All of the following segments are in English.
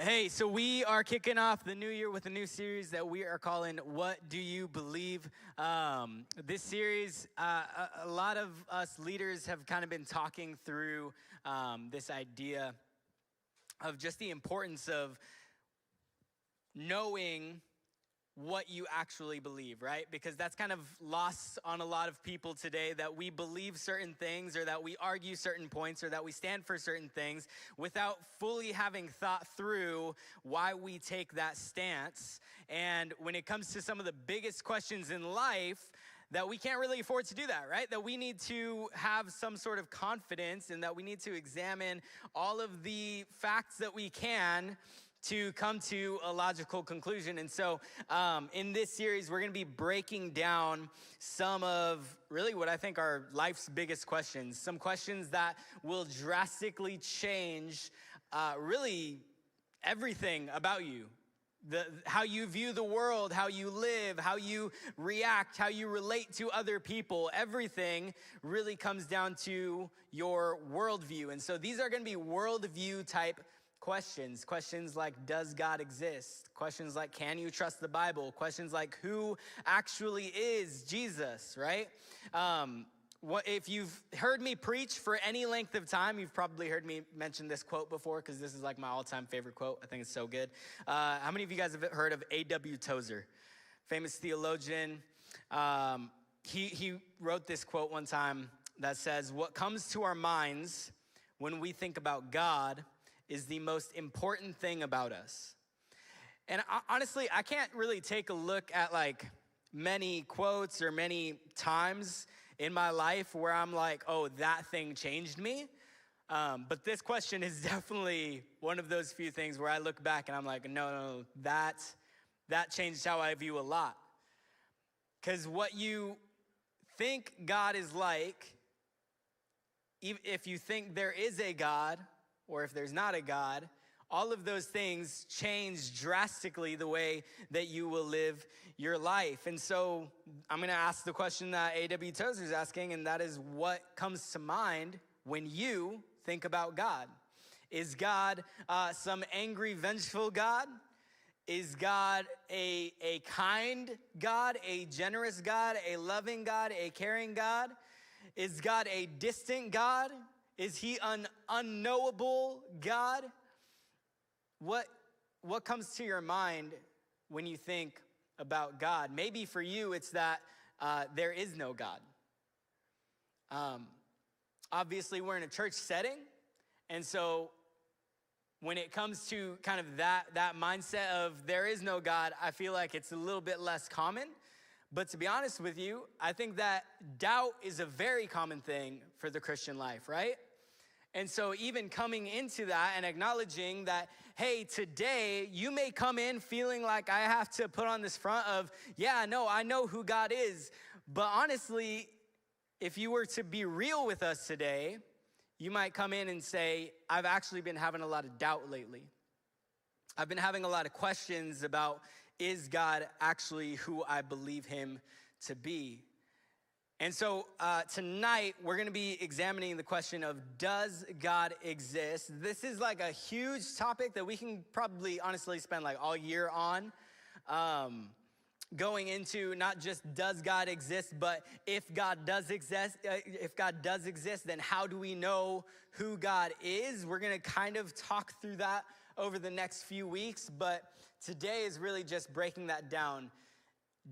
Hey, so we are kicking off the new year with a new series that we are calling What Do You Believe? This series, a lot of us leaders have kind of been talking through this idea of just the importance of knowing what you actually believe, right? Because that's kind of lost on a lot of people today, that we believe certain things or that we argue certain points or that we stand for certain things without fully having thought through why we take that stance. And when it comes to some of the biggest questions in life, that we can't really afford to do that, right? That we need to have some sort of confidence and that we need to examine all of the facts that we can to come to a logical conclusion. And so in this series, we're gonna be breaking down some of really what I think are life's biggest questions, some questions that will drastically change really everything about you. How you view the world, how you live, how you react, how you relate to other people, everything really comes down to your worldview. And so these are gonna be worldview type questions like, does God exist? Questions like, can you trust the Bible? Questions like, who actually is Jesus, right? If you've heard me preach for any length of time, you've probably heard me mention this quote before, because this is like my all-time favorite quote. I think it's so good. How many of you guys have heard of A.W. Tozer, famous theologian? He wrote this quote one time that says, "What comes to our minds when we think about God is the most important thing about us." And honestly, I can't really take a look at like many quotes or many times in my life where I'm like, oh, that thing changed me. But this question is definitely one of those few things where I look back and I'm like, no, that changed how I view a lot. Because what you think God is like, if you think there is a God, or if there's not a God, all of those things change drastically the way that you will live your life. And so I'm gonna ask the question that A.W. Tozer is asking, and that is, what comes to mind when you think about God? Is God some angry, vengeful God? Is God a kind God, a generous God, a loving God, a caring God? Is God a distant God? Is he an unknowable God? What comes to your mind when you think about God? Maybe for you, it's that there is no God. Obviously, we're in a church setting, and so when it comes to kind of that mindset of there is no God, I feel like it's a little bit less common. But to be honest with you, I think that doubt is a very common thing for the Christian life, right? And so even coming into that and acknowledging that, hey, today you may come in feeling like I have to put on this front of, yeah, no, I know who God is. But honestly, if you were to be real with us today, you might come in and say, I've actually been having a lot of doubt lately. I've been having a lot of questions about, is God actually who I believe him to be? And so tonight, we're gonna be examining the question of, does God exist? This is like a huge topic that we can probably honestly spend like all year on, going into not just does God exist, but if God does exist, then how do we know who God is? We're gonna kind of talk through that over the next few weeks, but today is really just breaking that down.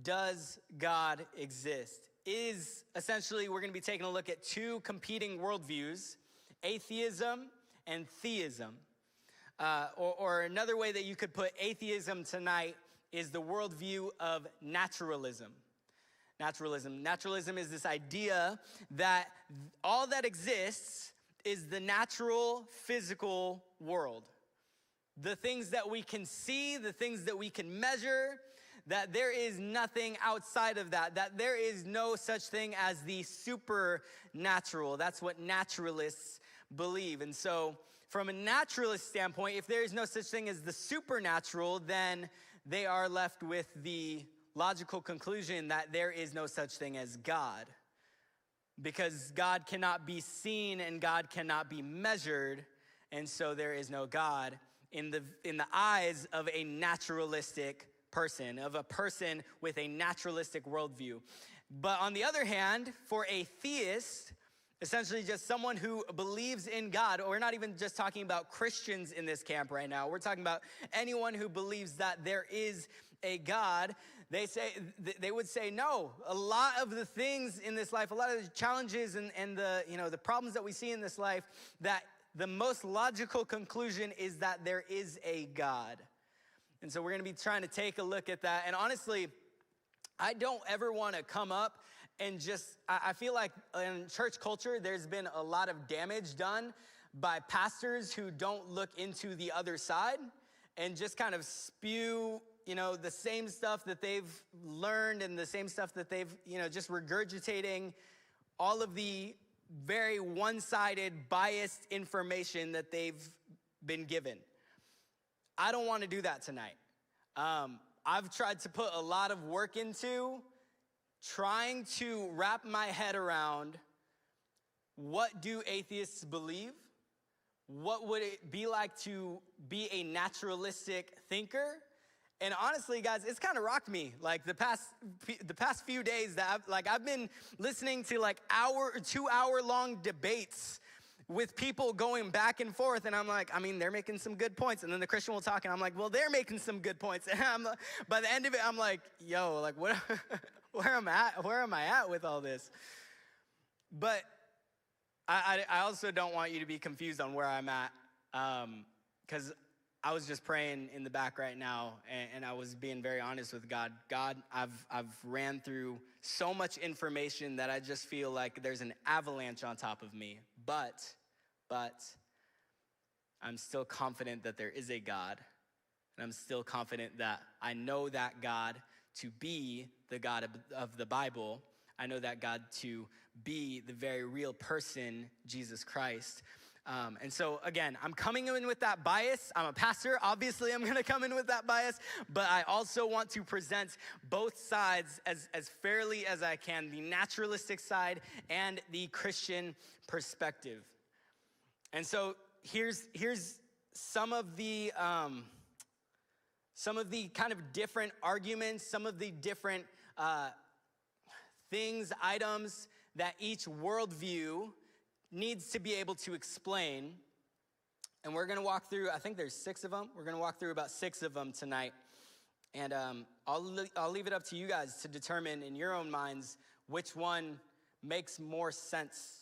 Does God exist? Is essentially, we're gonna be taking a look at two competing worldviews, atheism and theism. Or another way that you could put atheism tonight is the worldview of naturalism. Naturalism is this idea that all that exists is the natural physical world. The things that we can see, the things that we can measure, that there is nothing outside of that there is no such thing as the supernatural. That's what naturalists believe. And so from a naturalist standpoint, if there is no such thing as the supernatural, then they are left with the logical conclusion that there is no such thing as God. Because God cannot be seen and God cannot be measured, and so there is no God. in the eyes of a naturalistic person, of a person with a naturalistic worldview. But on the other hand, for a theist, essentially just someone who believes in God, or we're not even just talking about Christians in this camp right now, we're talking about anyone who believes that there is a God, they would say no. A lot of the things in this life, a lot of the challenges and the problems that we see in this life, that the most logical conclusion is that there is a God. And so we're gonna be trying to take a look at that. And honestly, I don't ever wanna come up and I feel like in church culture, there's been a lot of damage done by pastors who don't look into the other side and just kind of spew, the same stuff that they've learned and the same stuff that they've, just regurgitating all of the very one-sided, biased information that they've been given. I don't want to do that tonight. I've tried to put a lot of work into trying to wrap my head around what do atheists believe? What would it be like to be a naturalistic thinker? And honestly, guys, it's kind of rocked me. Like the past few days that I've been listening to 2-hour long debates with people going back and forth, and I'm like, they're making some good points. And then the Christian will talk, and I'm like, well, they're making some good points. And by the end of it, I'm like, yo, what? Where am I at with all this? But I also don't want you to be confused on where I'm at, because I was just praying in the back right now, and I was being very honest with God. God, I've ran through so much information that I just feel like there's an avalanche on top of me. But I'm still confident that there is a God, and I'm still confident that I know that God to be the God of the Bible. I know that God to be the very real person, Jesus Christ. And so again, I'm coming in with that bias. I'm a pastor. Obviously, I'm gonna come in with that bias, but I also want to present both sides as fairly as I can, the naturalistic side and the Christian perspective. And so here's some of the kind of different arguments, some of the different items that each worldview needs to be able to explain. And we're gonna walk through, I think there's 6 of them. We're gonna walk through about 6 of them tonight. And I'll leave it up to you guys to determine in your own minds which one makes more sense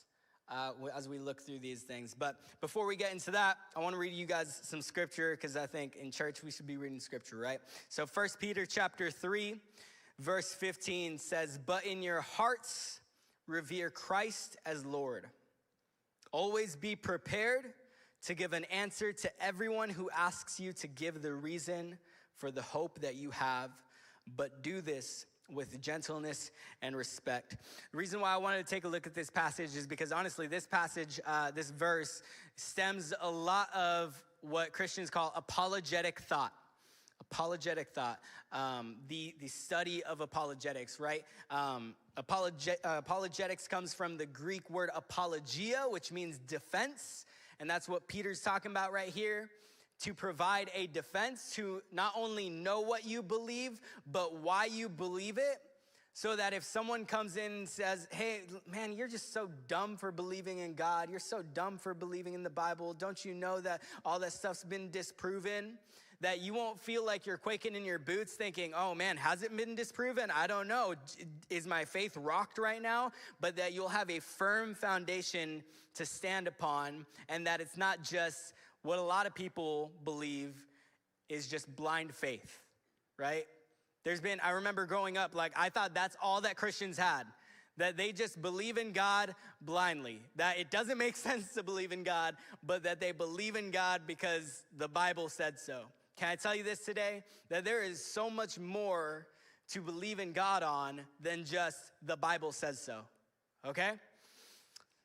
as we look through these things. But before we get into that, I wanna read you guys some scripture, because I think in church we should be reading scripture, right? So 1 Peter chapter 3, verse 15 says, "But in your hearts revere Christ as Lord. Always be prepared to give an answer to everyone who asks you to give the reason for the hope that you have, but do this with gentleness and respect." The reason why I wanted to take a look at this passage is because honestly, this passage, this verse stems a lot of what Christians call apologetic thought. Apologetic thought, the study of apologetics, right? Apologetics comes from the Greek word apologia, which means defense. And that's what Peter's talking about right here. To provide a defense, to not only know what you believe, but why you believe it. So that if someone comes in and says, hey, man, you're just so dumb for believing in God. You're so dumb for believing in the Bible. Don't you know that all that stuff's been disproven? That you won't feel like you're quaking in your boots thinking, oh man, has it been disproven? I don't know. Is my faith rocked right now? But that you'll have a firm foundation to stand upon, and that it's not just what a lot of people believe is just blind faith, right? I remember growing up, I thought that's all that Christians had, that they just believe in God blindly, that it doesn't make sense to believe in God, but that they believe in God because the Bible said so. Can I tell you this today? That there is so much more to believe in God on than just the Bible says so, okay?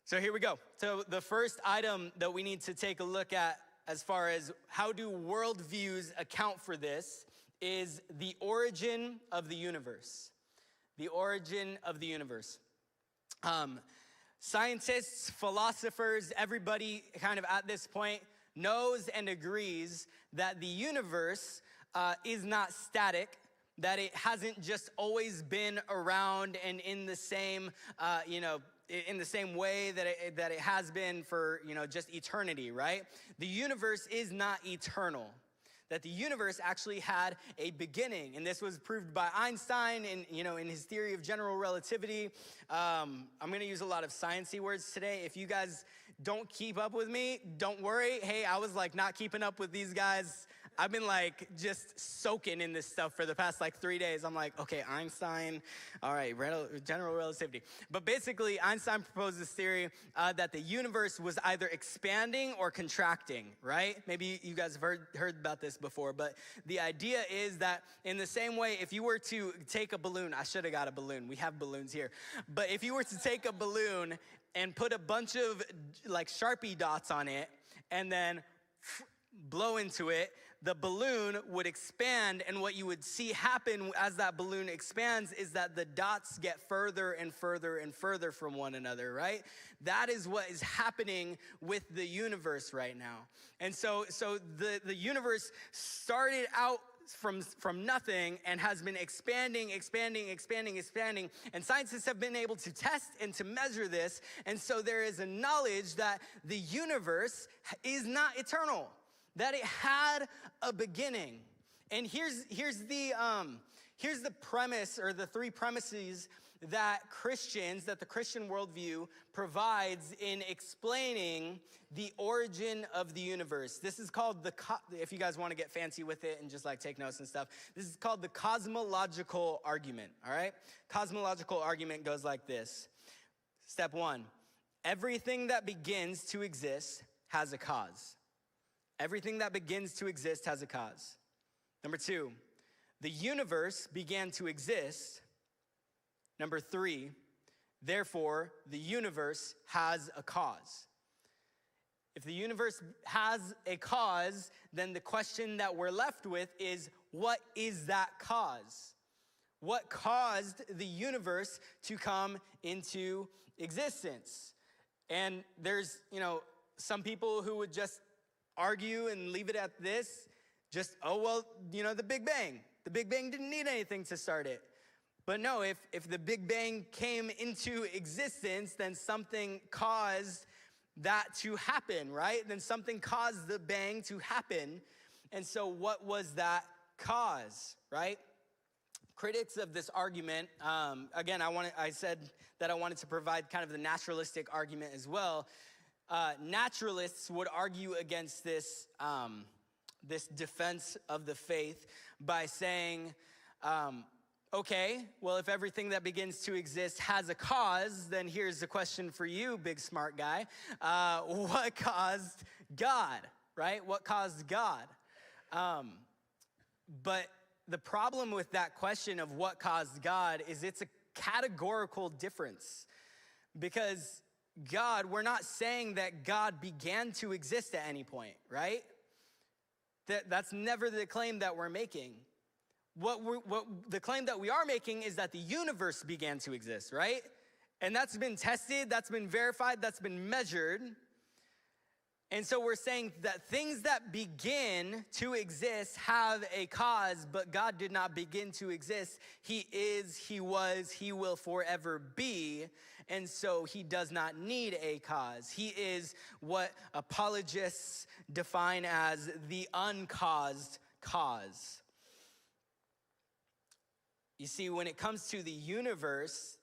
So here we go. So the first item that we need to take a look at as far as how do worldviews account for this is the origin of the universe. The origin of the universe. Scientists, philosophers, everybody kind of at this point, knows and agrees that the universe is not static, that it hasn't just always been around and in the same, in the same way that it has been for, just eternity, right? The universe is not eternal. That the universe actually had a beginning. And this was proved by Einstein in his theory of general relativity. I'm gonna use a lot of sciencey words today. If you guys don't keep up with me, don't worry. Hey, I was not keeping up with these guys. I've been just soaking in this stuff for the past 3 days. I'm okay, Einstein, all right, general relativity. But basically, Einstein proposed this theory that the universe was either expanding or contracting, right? Maybe you guys have heard about this before, but the idea is that in the same way, if you were to take a balloon, I should have got a balloon. We have balloons here. But if you were to take a balloon and put a bunch of Sharpie dots on it and then blow into it, the balloon would expand, and what you would see happen as that balloon expands is that the dots get further and further and further from one another, right? That is what is happening with the universe right now. And so the universe started out from nothing and has been expanding, and scientists have been able to test and to measure this, and so there is a knowledge that the universe is not eternal, that it had a beginning. And here's the premise, or the three premises that the Christian worldview provides in explaining the origin of the universe. This is called if you guys want to get fancy with it and just take notes and stuff, this is called the cosmological argument, all right? Cosmological argument goes like this. Step 1, everything that begins to exist has a cause. Everything that begins to exist has a cause. Number 2, the universe began to exist. Number 3, therefore, the universe has a cause. If the universe has a cause, then the question that we're left with is, what is that cause? What caused the universe to come into existence? And there's, some people who would just argue and leave it at this, the Big Bang. The Big Bang didn't need anything to start it. But no, if the Big Bang came into existence, then something caused that to happen, right? Then something caused the bang to happen. And so what was that cause, right? Critics of this argument, again, I said that I wanted to provide kind of the naturalistic argument as well. Naturalists would argue against this defense of the faith by saying, okay, well, if everything that begins to exist has a cause, then here's the question for you, big smart guy. What caused God, right? What caused God? But the problem with that question of what caused God is it's a categorical difference. Because God, we're not saying that God began to exist at any point, right? That's never the claim that we're making. What the claim that we are making is that the universe began to exist, right? And that's been tested, that's been verified, that's been measured. And so we're saying that things that begin to exist have a cause, but God did not begin to exist. He is, he was, he will forever be. And so he does not need a cause. He is what apologists define as the uncaused cause. You see, when it comes to the universe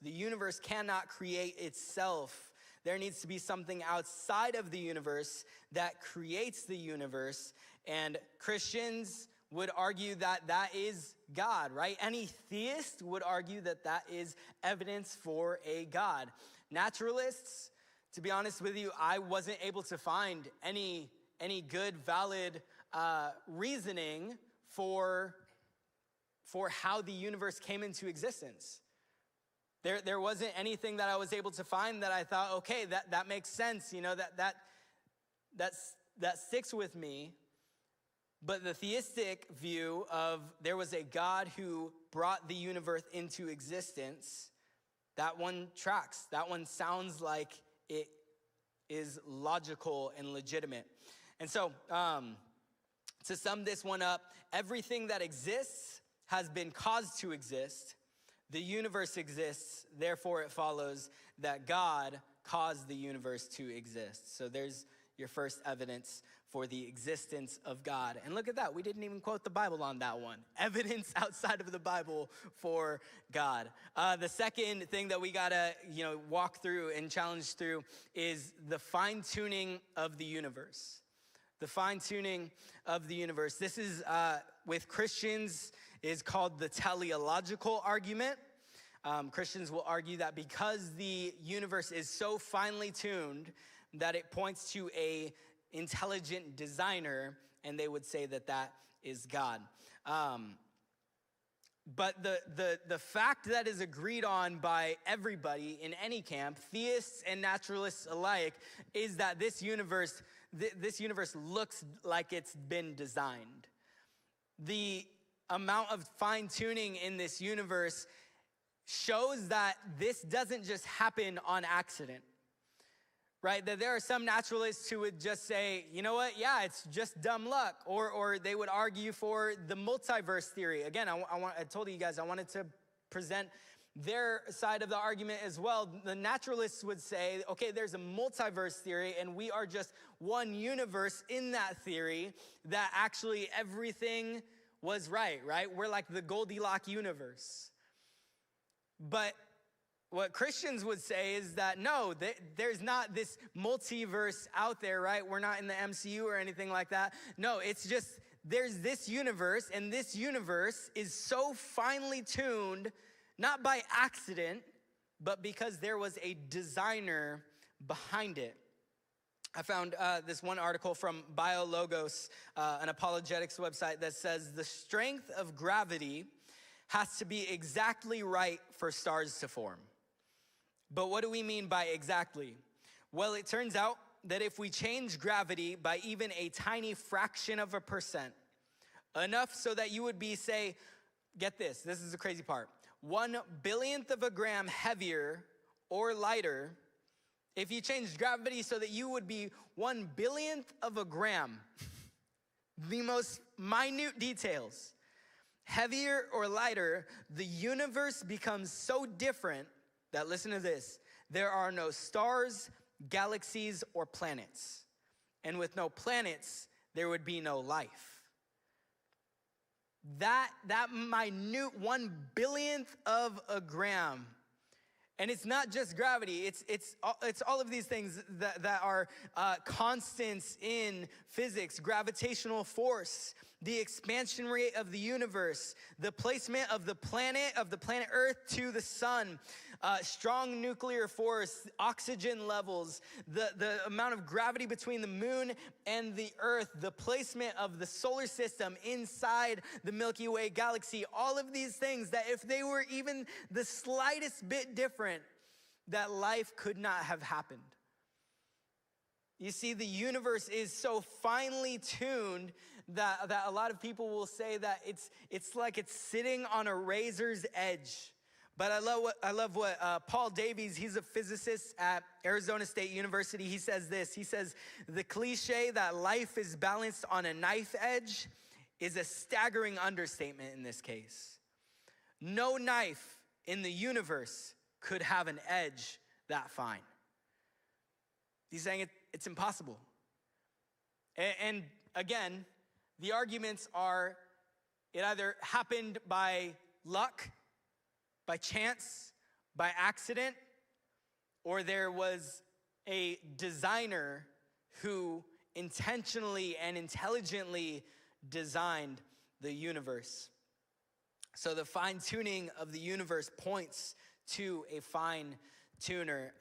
cannot create itself. There needs to be something outside of the universe that creates the universe. And Christians would argue that that is God, right? Any theist would argue that that is evidence for a God. Naturalists, to be honest with you, I wasn't able to find any good, valid reasoning for how the universe came into existence. There wasn't anything that I was able to find that I thought, okay, that makes sense, that sticks with me. But the theistic view of there was a God who brought the universe into existence, that one tracks. That one sounds like it is logical and legitimate. And so, to sum this one up, everything that exists has been caused to exist. The universe exists, therefore it follows that God caused the universe to exist. So there's your first evidence for the existence of God. And look at that, we didn't even quote the Bible on that one. Evidence outside of the Bible for God. The second thing that we gotta, walk through and challenge through is the fine-tuning of the universe. The fine-tuning of the universe. This is, with Christians, is called the teleological argument. Christians will argue that because the universe is so finely tuned that it points to a intelligent designer, and they would say that that is God. But the fact that is agreed on by everybody in any camp, theists and naturalists alike, is that this universe looks like it's been designed. The amount of fine-tuning in this universe shows that this doesn't just happen on accident, right? That there are some naturalists who would just say, you know what, yeah, it's just dumb luck, or they would argue for the multiverse theory. Again, I told you guys I wanted to present their side of the argument as well. The naturalists would say, okay, there's a multiverse theory, and we are just one universe in that theory, that actually everything was right? We're like the Goldilocks universe. But what Christians would say is that no, there's not this multiverse out there, right? We're not in the MCU or anything like that. No, it's just there's this universe, and this universe is so finely tuned, not by accident, but because there was a designer behind it. I found this one article from BioLogos, an apologetics website, that says the strength of gravity has to be exactly right for stars to form. But what do we mean by exactly? Well, it turns out that if we change gravity by even a tiny fraction of a percent, enough so that you would be, say, get this is the crazy part, 1/1000th of a gram heavier or lighter, if you change gravity so that you would be 1/100000th of a gram, the most minute details, heavier or lighter, the universe becomes so different that, listen to this, there are no stars, galaxies, or planets. And with no planets, there would be no life. That minute 1/100000th of a gram. And it's not just gravity, it's all of these things that are constants in physics: gravitational force, the expansion rate of the universe, the placement of the planet Earth to the sun, strong nuclear force, oxygen levels, the amount of gravity between the moon and the Earth, the placement of the solar system inside the Milky Way galaxy, all of these things that if they were even the slightest bit different, that life could not have happened. You see, the universe is so finely tuned that a lot of people will say that it's like it's sitting on a razor's edge. But I love what Paul Davies, he's a physicist at Arizona State University. He says this. He says, the cliche that life is balanced on a knife edge is a staggering understatement in this case. No knife in the universe could have an edge that fine. He's saying it's impossible. And again, the arguments are it either happened by luck, by chance, by accident, or there was a designer who intentionally and intelligently designed the universe. So the fine-tuning of the universe points to a fine tuner.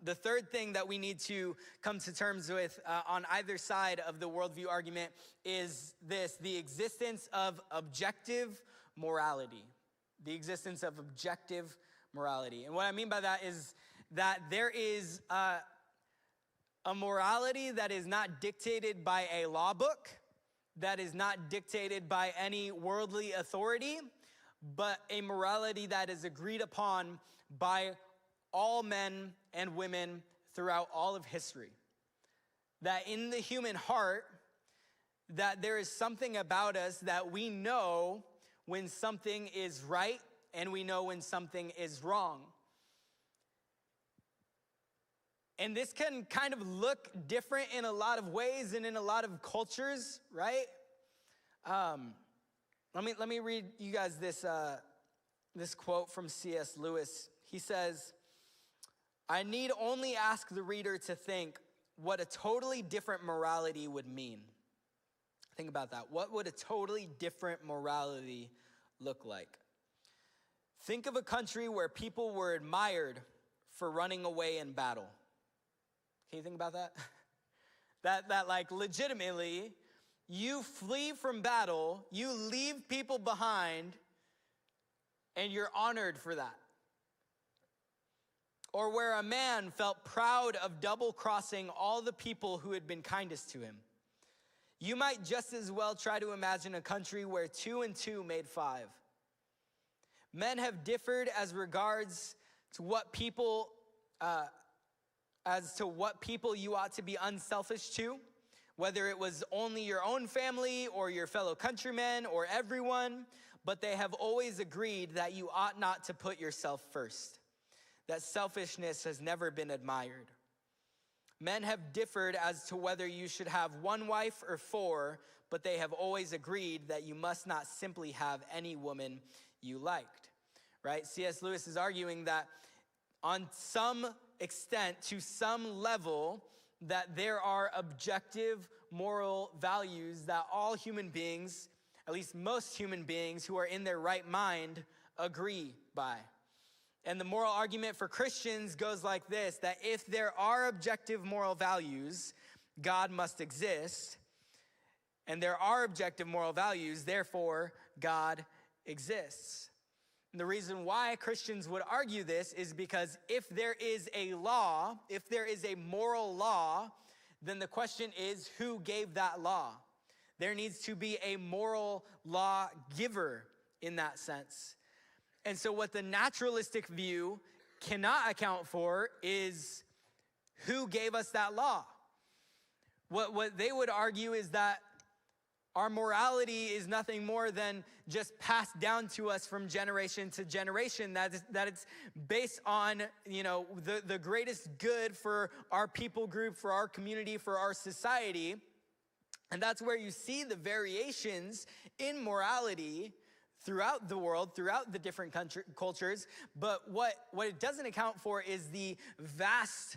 The third thing that we need to come to terms with on either side of the worldview argument is this: the existence of objective morality. The existence of objective morality. And what I mean by that is that there is a morality that is not dictated by a law book, that is not dictated by any worldly authority, but a morality that is agreed upon by all men and women throughout all of history. that in the human heart, that there is something about us that we know when something is right and we know when something is wrong. And this can kind of look different in a lot of ways and in a lot of cultures, right? Let me read you guys this quote from C.S. Lewis. He says, "I need only ask the reader to think what a totally different morality would mean." Think about that. What would a totally different morality look like? Think of a country where people were admired for running away in battle. Can you think about that? That like legitimately, you flee from battle, you leave people behind, and you're honored for that. Or where a man felt proud of double-crossing all the people who had been kindest to him. You might just as well try to imagine a country where 2 and 2 made 5. Men have differed as regards to what people, you ought to be unselfish to, whether it was only your own family or your fellow countrymen or everyone, but they have always agreed that you ought not to put yourself first, that selfishness has never been admired. Men have differed as to whether you should have 1 wife or 4, but they have always agreed that you must not simply have any woman you liked, right? C.S. Lewis is arguing that on some extent, to some level, that there are objective moral values that all human beings, at least most human beings who are in their right mind, agree by. And the moral argument for Christians goes like this, that if there are objective moral values, God must exist. And there are objective moral values, therefore God exists. And the reason why Christians would argue this is because if there is a law, if there is a moral law, then the question is, who gave that law? There needs to be a moral law giver in that sense. And so what the naturalistic view cannot account for is who gave us that law. What they would argue is that our morality is nothing more than just passed down to us from generation to generation, that it's based on, the greatest good for our people group, for our community, for our society. And that's where you see the variations in morality throughout the world, throughout the different cultures. But what it doesn't account for is the vast,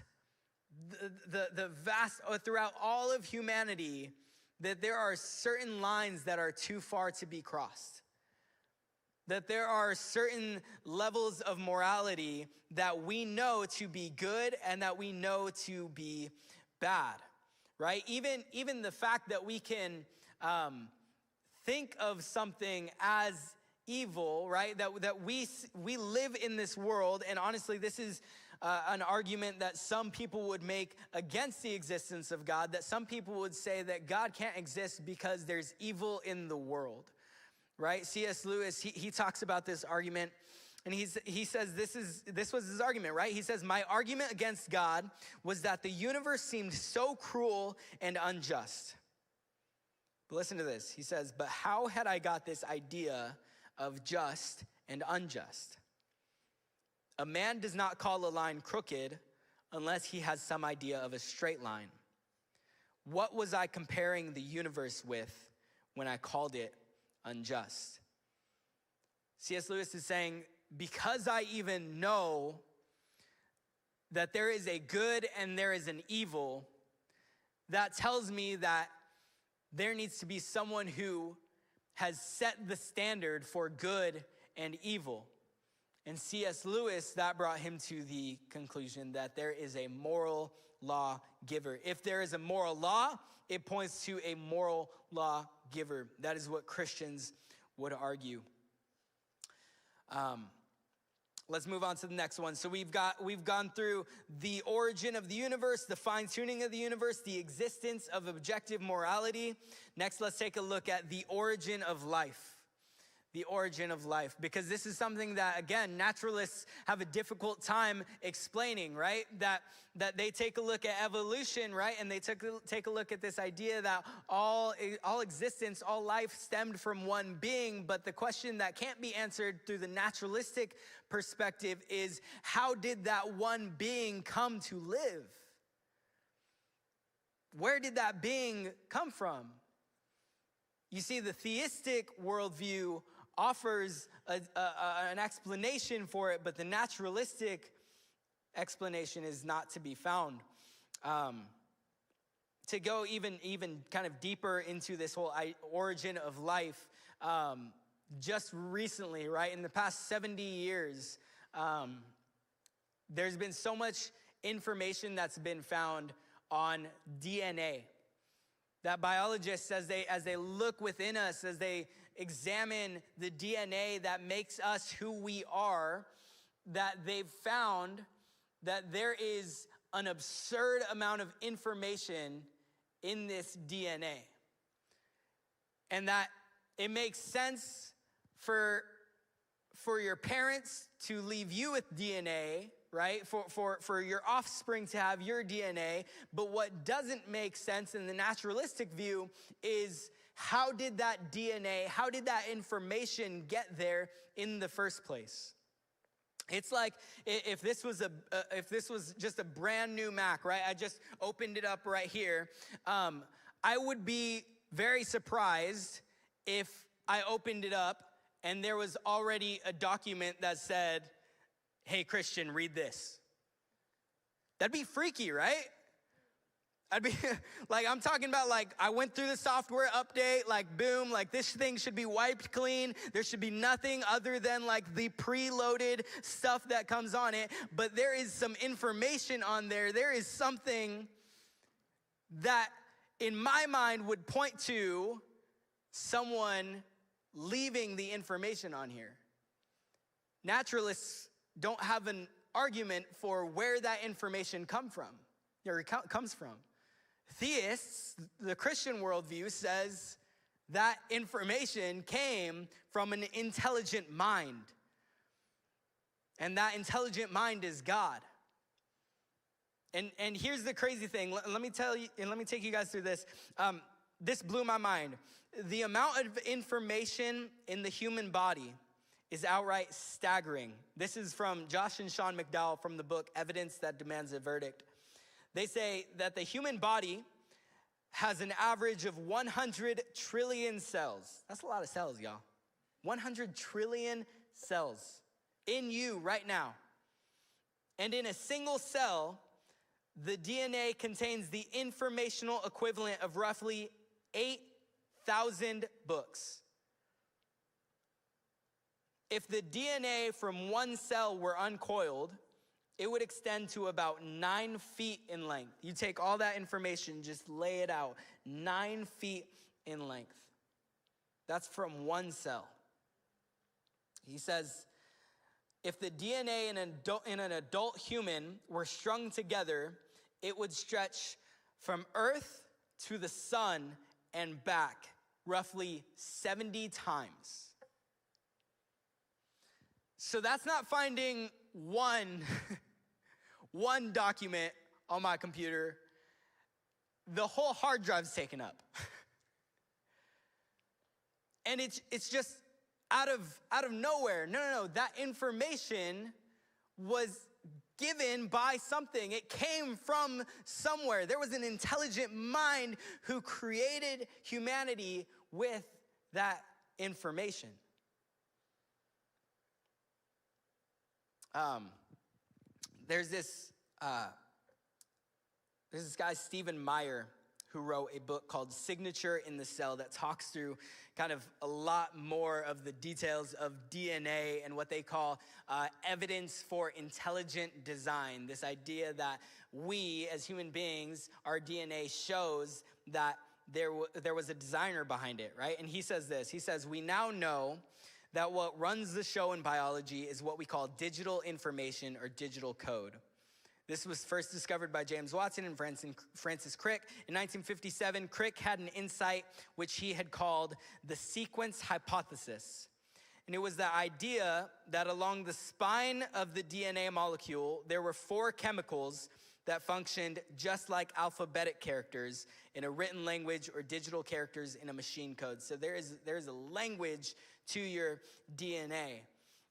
throughout all of humanity, that there are certain lines that are too far to be crossed. That there are certain levels of morality that we know to be good and that we know to be bad, right? Even the fact that we can think of something as evil, right? That we live in this world, and honestly, this is an argument that some people would make against the existence of God, that some people would say that God can't exist because there's evil in the world, right? C.S. Lewis, he talks about this argument, and he says this was his argument, right? He says, "My argument against God was that the universe seemed so cruel and unjust." But listen to this. He says, "But how had I got this idea of just and unjust? A man does not call a line crooked unless he has some idea of a straight line. What was I comparing the universe with when I called it unjust?" C.S. Lewis is saying, because I even know that there is a good and there is an evil, that tells me that there needs to be someone who has set the standard for good and evil. And C.S. Lewis, that brought him to the conclusion that there is a moral law giver. If there is a moral law, it points to a moral law giver. That is what Christians would argue. Let's move on to the next one. So we've gone through the origin of the universe, the fine-tuning of the universe, the existence of objective morality. Next, let's take a look at the origin of life. The origin of life, because this is something that, again, naturalists have a difficult time explaining, right? That they take a look at evolution, right? And they take a look at this idea that all existence, all life stemmed from one being. But the question that can't be answered through the naturalistic perspective is, how did that one being come to live? Where did that being come from? You see, the theistic worldview offers an explanation for it, but the naturalistic explanation is not to be found. To go even kind of deeper into this whole origin of life, just recently, right, in the past 70 years, there's been so much information that's been found on DNA. That biologists, as they look within us, as they examine the DNA that makes us who we are, that they've found that there is an absurd amount of information in this DNA. And that it makes sense for your parents to leave you with DNA, right? For your offspring to have your DNA. But what doesn't make sense in the naturalistic view is, how did that DNA, how did that information get there in the first place? It's like if this was just a brand new Mac, right? I just opened it up right here. I would be very surprised if I opened it up and there was already a document that said, "Hey, Christian, read this." That'd be freaky, right? I'd be like, I'm talking about, like, I went through the software update, like, boom, like, this thing should be wiped clean. There should be nothing other than, like, the preloaded stuff that comes on it. But there is some information on there. There is something that, in my mind, would point to someone leaving the information on here. Naturalists don't have an argument for where that information comes from. Theists, the Christian worldview, says that information came from an intelligent mind. And that intelligent mind is God. And here's the crazy thing. Let me tell you, and let me take you guys through this. This blew my mind. The amount of information in the human body is outright staggering. This is from Josh and Sean McDowell from the book Evidence That Demands a Verdict. They say that the human body has an average of 100 trillion cells. That's a lot of cells, y'all. 100 trillion cells in you right now. And in a single cell, the DNA contains the informational equivalent of roughly 8,000 books. If the DNA from one cell were uncoiled, it would extend to about 9 feet in length. You take all that information, just lay it out, 9 feet in length. That's from one cell. He says, if the DNA in an adult human were strung together, it would stretch from Earth to the sun and back roughly 70 times. So that's not finding one document on my computer. The whole hard drive's taken up. And it's just out of nowhere. No. That information was given by something. It came from somewhere. There was an intelligent mind who created humanity with that information. There's this guy, Stephen Meyer, who wrote a book called Signature in the Cell that talks through kind of a lot more of the details of DNA and what they call evidence for intelligent design. This idea that we, as human beings, our DNA shows that there was a designer behind it, right? And he says this. He says, we now know that what runs the show in biology is what we call digital information or digital code. This was first discovered by James Watson and Francis Crick. In 1957, Crick had an insight which he had called the sequence hypothesis. And it was the idea that along the spine of the DNA molecule, there were 4 chemicals that functioned just like alphabetic characters in a written language or digital characters in a machine code. So there's a language to your DNA.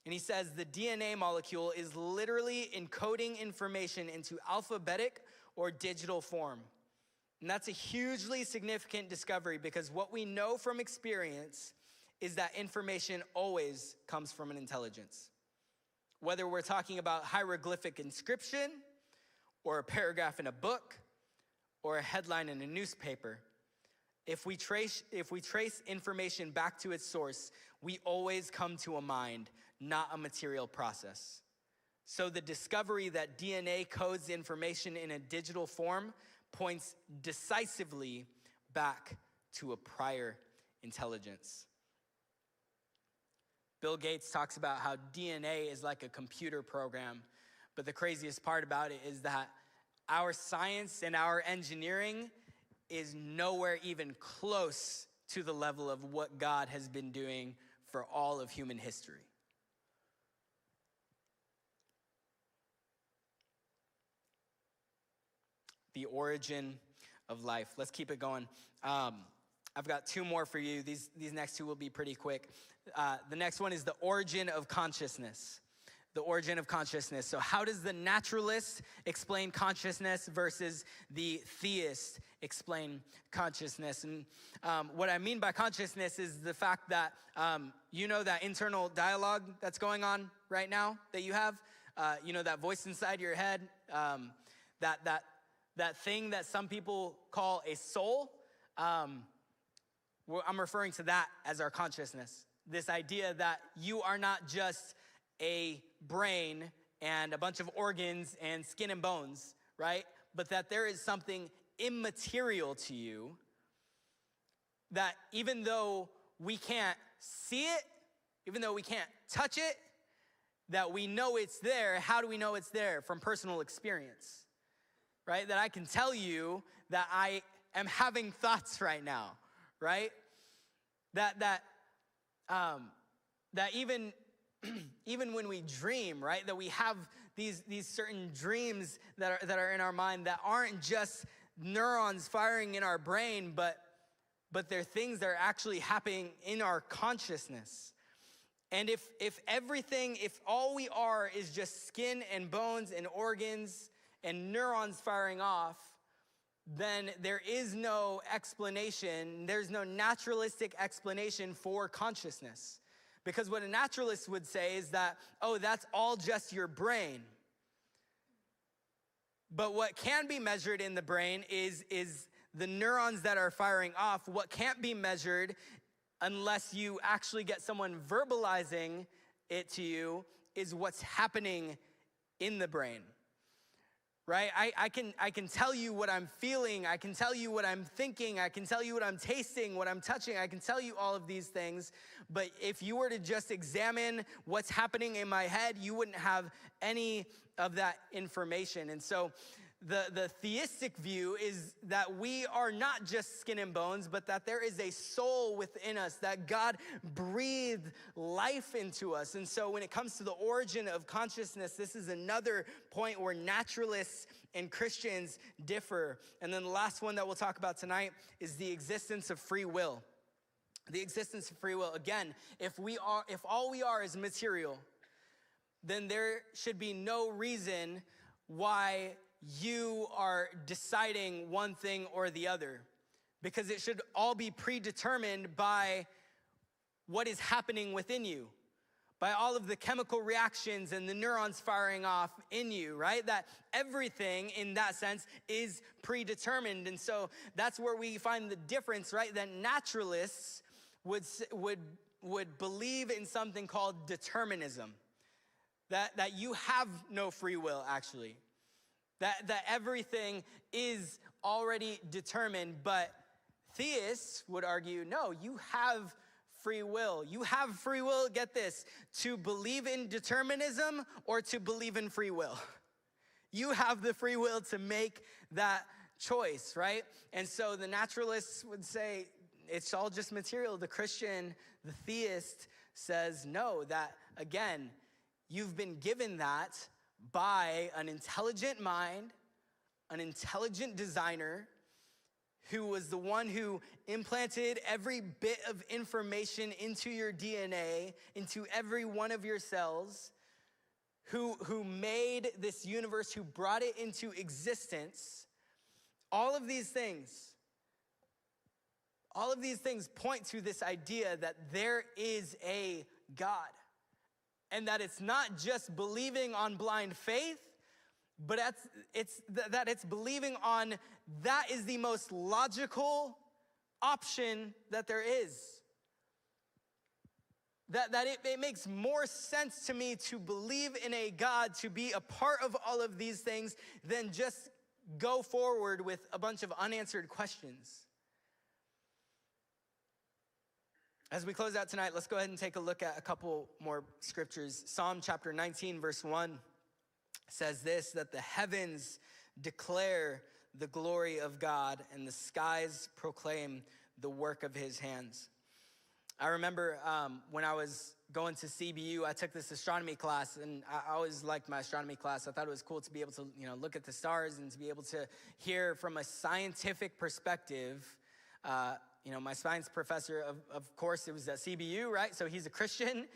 And he says the DNA molecule is literally encoding information into alphabetic or digital form. And that's a hugely significant discovery, because what we know from experience is that information always comes from an intelligence. Whether we're talking about hieroglyphic inscription, or a paragraph in a book, or a headline in a newspaper, if we trace information back to its source, we always come to a mind, not a material process. So the discovery that DNA codes information in a digital form points decisively back to a prior intelligence. Bill Gates talks about how DNA is like a computer program, but the craziest part about it is that our science and our engineering is nowhere even close to the level of what God has been doing for all of human history. The origin of life. Let's keep it going. I've got 2 more for you. These next 2 will be pretty quick. The next one is the origin of consciousness. The origin of consciousness. So how does the naturalist explain consciousness versus the theist explain consciousness? And what I mean by consciousness is the fact that you know that internal dialogue that's going on right now that you have? You know that voice inside your head? That thing that some people call a soul? I'm referring to that as our consciousness. This idea that you are not just a brain and a bunch of organs and skin and bones, right? But that there is something immaterial to you that even though we can't see it, even though we can't touch it, that we know it's there. How do we know it's there? From personal experience, right? That I can tell you that I am having thoughts right now, right? That even even when we dream, right, that we have these certain dreams that are in our mind that aren't just neurons firing in our brain, but they're things that are actually happening in our consciousness. And if all we are is just skin and bones and organs and neurons firing off, then there is no explanation, there's no naturalistic explanation for consciousness. Because what a naturalist would say is that, oh, that's all just your brain. But what can be measured in the brain is the neurons that are firing off. What can't be measured unless you actually get someone verbalizing it to you is what's happening in the brain. Right? I can tell you what I'm feeling. I can tell you what I'm thinking. I can tell you what I'm tasting, what I'm touching. I can tell you all of these things. But if you were to just examine what's happening in my head, you wouldn't have any of that information. And so the theistic view is that we are not just skin and bones, but that there is a soul within us, that God breathed life into us. And so when it comes to the origin of consciousness, this is another point where naturalists and Christians differ. And then the last one that we'll talk about tonight is the existence of free will. The existence of free will. Again, if all we are is material, then there should be no reason why you are deciding one thing or the other, because it should all be predetermined by what is happening within you, by all of the chemical reactions and the neurons firing off in you, right? That everything in that sense is predetermined. And so that's where we find the difference, right? That naturalists would believe in something called determinism, that you have no free will, actually. That everything is already determined, but theists would argue, no, you have free will. You have free will, get this, to believe in determinism or to believe in free will. You have the free will to make that choice, right? And so the naturalists would say, it's all just material. The Christian, the theist says no, that again, you've been given that by an intelligent mind, an intelligent designer who was the one who implanted every bit of information into your DNA, into every one of your cells, who made this universe, who brought it into existence. All of these things point to this idea that there is a God. And that it's not just believing on blind faith, but it's believing on that is the most logical option that there is. That it makes more sense to me to believe in a God, to be a part of all of these things, than just go forward with a bunch of unanswered questions. As we close out tonight, let's go ahead and take a look at a couple more scriptures. Psalm chapter 19, verse 1 says this, that the heavens declare the glory of God and the skies proclaim the work of his hands. I remember when I was going to CBU, I took this astronomy class, and I always liked my astronomy class. I thought it was cool to be able to, look at the stars and to be able to hear from a scientific perspective. My science professor, of course, it was at CBU, right? So he's a Christian.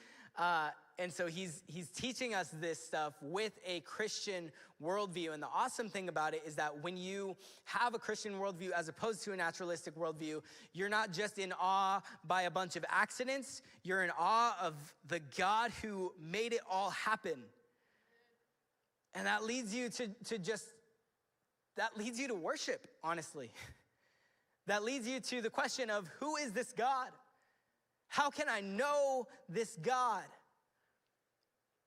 And so he's teaching us this stuff with a Christian worldview. And the awesome thing about it is that when you have a Christian worldview as opposed to a naturalistic worldview, you're not just in awe by a bunch of accidents. You're in awe of the God who made it all happen. And that leads you to worship, honestly. That leads you to the question of, who is this God? How can I know this God?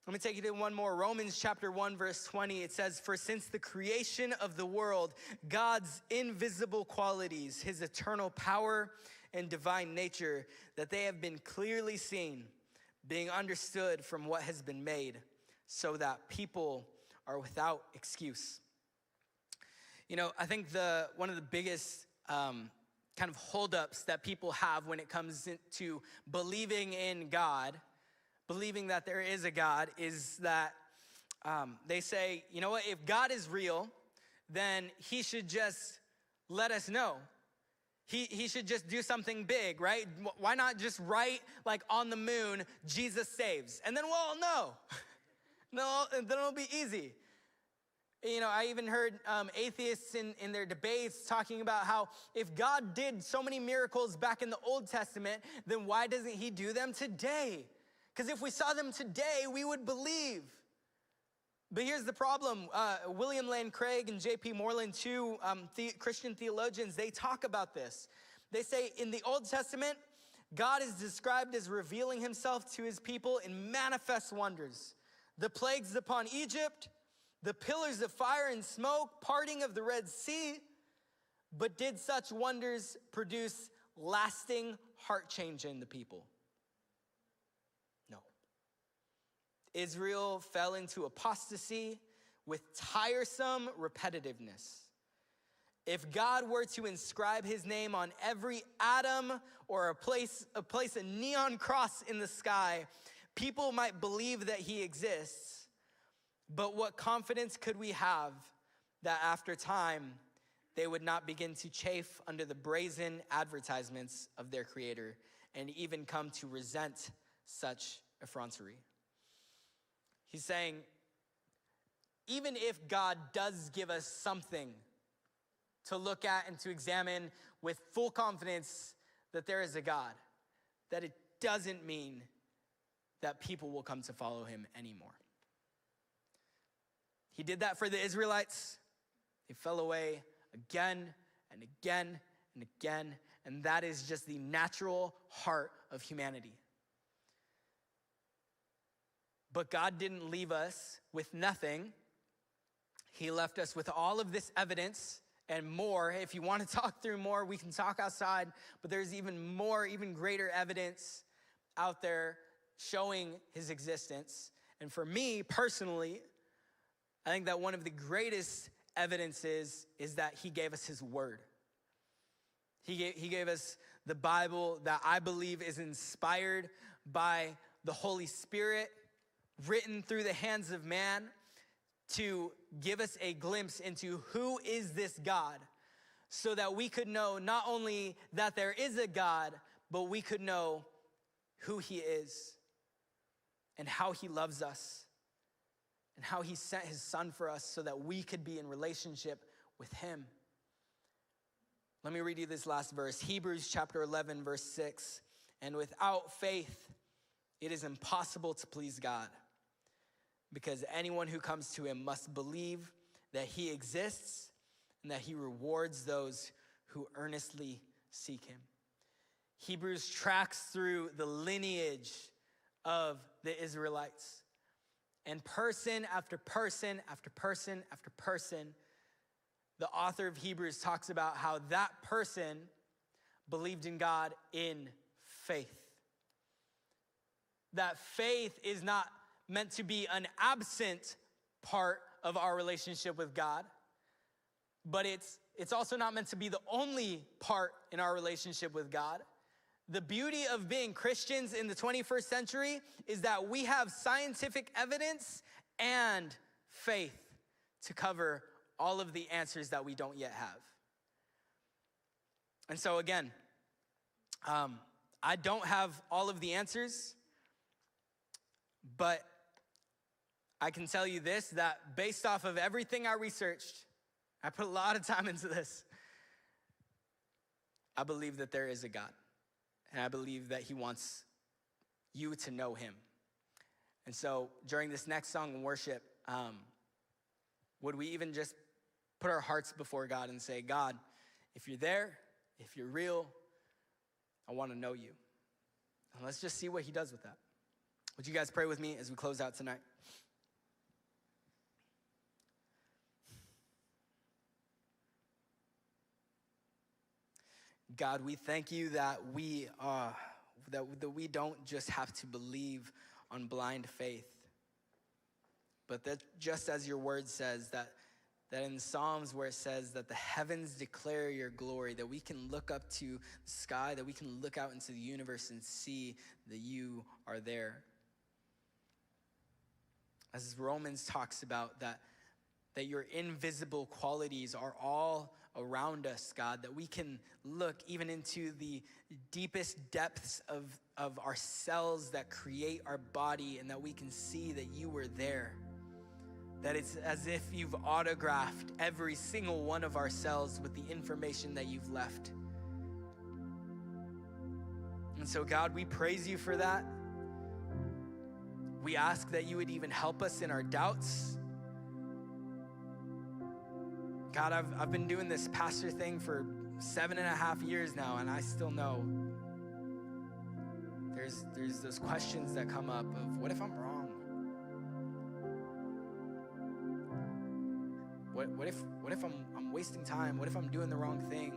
Let me take you to one more. Romans chapter 1, verse 20. It says, for since the creation of the world, God's invisible qualities, his eternal power and divine nature, that they have been clearly seen, being understood from what has been made, so that people are without excuse. I think one of the biggest kind of holdups that people have when it comes to believing in God, believing that there is a God, is that they say, you know what, if God is real, then he should just let us know. He should just do something big, right? Why not just write, like, on the moon, Jesus saves? And then we'll all know. No, then it'll be easy. I even heard atheists in their debates talking about how if God did so many miracles back in the Old Testament, then why doesn't he do them today? Because if we saw them today, we would believe. But here's the problem. William Lane Craig and J.P. Moreland, two Christian theologians, they talk about this. They say in the Old Testament, God is described as revealing himself to his people in manifest wonders. The plagues upon Egypt, the pillars of fire and smoke, parting of the Red Sea. But did such wonders produce lasting heart change in the people? No. Israel fell into apostasy with tiresome repetitiveness. If God were to inscribe his name on every atom or place a neon cross in the sky, people might believe that he exists. But what confidence could we have that after time, they would not begin to chafe under the brazen advertisements of their creator and even come to resent such effrontery? He's saying, even if God does give us something to look at and to examine with full confidence that there is a God, that it doesn't mean that people will come to follow him anymore. He did that for the Israelites. They fell away again and again and again, and that is just the natural heart of humanity. But God didn't leave us with nothing. He left us with all of this evidence and more. If you want to talk through more, we can talk outside, but there's even more, even greater evidence out there showing his existence. And for me personally, I think that one of the greatest evidences is that he gave us his word. He gave us the Bible that I believe is inspired by the Holy Spirit, written through the hands of man, to give us a glimpse into who is this God, so that we could know not only that there is a God, but we could know who he is and how he loves us and how he sent his son for us so that we could be in relationship with him. Let me read you this last verse, Hebrews chapter 11, verse 6. And without faith, it is impossible to please God, because anyone who comes to him must believe that he exists and that he rewards those who earnestly seek him. Hebrews tracks through the lineage of the Israelites. And person after person after person after person, the author of Hebrews talks about how that person believed in God in faith. That faith is not meant to be an absent part of our relationship with God, but it's also not meant to be the only part in our relationship with God. The beauty of being Christians in the 21st century is that we have scientific evidence and faith to cover all of the answers that we don't yet have. And so again, I don't have all of the answers, but I can tell you this, that based off of everything I researched, I put a lot of time into this, I believe that there is a God. And I believe that he wants you to know him. And so during this next song in worship, would we even just put our hearts before God and say, God, if you're there, if you're real, I want to know you. And let's just see what he does with that. Would you guys pray with me as we close out tonight? God, we thank you that we don't just have to believe on blind faith, but that just as your word says, that in Psalms where it says that the heavens declare your glory, that we can look up to the sky, that we can look out into the universe and see that you are there. As Romans talks about that your invisible qualities are all around us, God, that we can look even into the deepest depths of our cells that create our body, and that we can see that you were there. That it's as if you've autographed every single one of our cells with the information that you've left. And so, God, we praise you for that. We ask that you would even help us in our doubts. God, I've been doing this pastor thing for 7.5 years now, and I still know there's those questions that come up of, what if I'm wrong? What if I'm wasting time? What if I'm doing the wrong thing?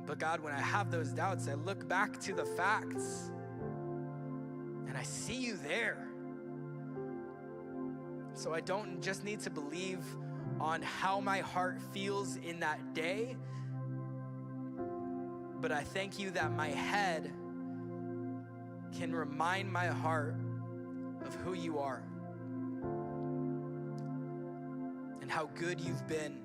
But God, when I have those doubts, I look back to the facts and I see you there. So I don't just need to believe on how my heart feels in that day, but I thank you that my head can remind my heart of who you are and how good you've been.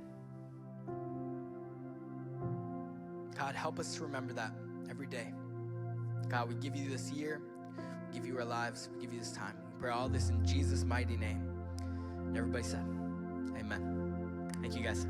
God, help us to remember that every day. God, we give you this year, we give you our lives, we give you this time. We pray all this in Jesus' mighty name. And everybody said, amen. Thank you, guys.